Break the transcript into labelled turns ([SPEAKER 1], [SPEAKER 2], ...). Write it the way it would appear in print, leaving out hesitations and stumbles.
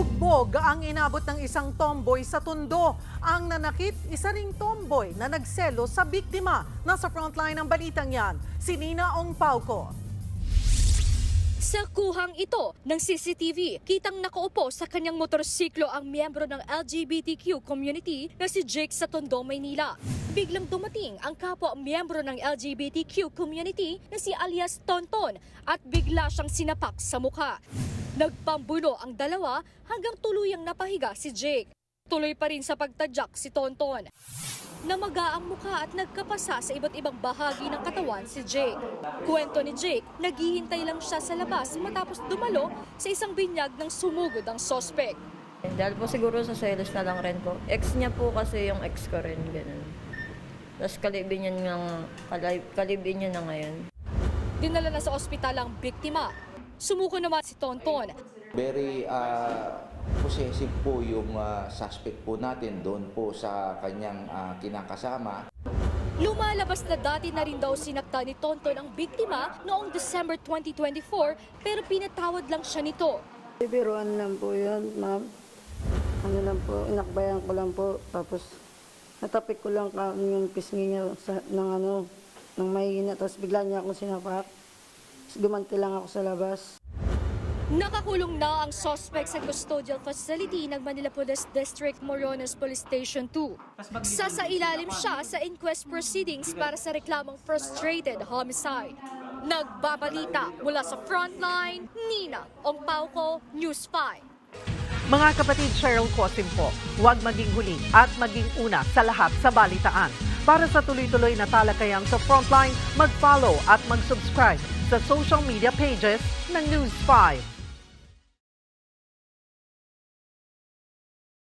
[SPEAKER 1] Bugbog ang inabot ng isang tomboy sa Tondo. Ang nanakit, isa ring tomboy na nagselo sa biktima. Nasa frontline ng balitang yan, si Nina Ong Pauco.
[SPEAKER 2] Sa kuhang ito ng CCTV, kitang nakaupo sa kanyang motorsiklo ang miyembro ng LGBTQ community na si Jake sa Tondo, Maynila. Biglang dumating ang kapwa miyembro ng LGBTQ community na si alias Tonton at bigla siyang sinapak sa mukha. Nagpambulo ang dalawa hanggang tuluyang napahiga si Jake. Tuloy pa rin sa pagtadyak si Tonton. Namaga ang mukha at nagkapasa sa iba't ibang bahagi ng katawan si Jake. Kwento ni Jake, naghihintay lang siya sa labas matapos dumalo sa isang binyag ng sumugod ang sospek.
[SPEAKER 3] Dahil po siguro sa selos na lang rin po. Ex niya po kasi yung ex ko rin, ganun. Tapos kalibin niya na ngayon.
[SPEAKER 2] Dinala na sa ospital ang biktima. Sumuko naman si Tonton.
[SPEAKER 4] Very possessive po yung suspect po natin doon po sa kanyang kinakasama.
[SPEAKER 2] Lumalabas na dati na rin daw sinakta ni Tonton ang biktima noong December 2024 pero pinatawad lang siya nito.
[SPEAKER 5] Biruan lang po yun, ma'am. Ano lang po, inakbayan ko lang po. Tapos natapik ko lang yung pisngi niya ng mahina. Tapos bigla niya akong sinapak. Gumanti lang ako sa labas.
[SPEAKER 2] Nakakulong na ang suspect sa custodial facility ng Manila Police District Morones Police Station 2. Sasailalim siya sa inquest proceedings para sa reklamong frustrated homicide. Nagbabalita mula sa frontline, Nina Ong Pauco, News 5.
[SPEAKER 1] Mga kapatid, Cheryl Cosim po, huwag maging huli at maging una sa lahat sa balitaan. Para sa tuloy-tuloy na talakayang sa Frontline, mag-follow at mag-subscribe sa social media pages ng News 5.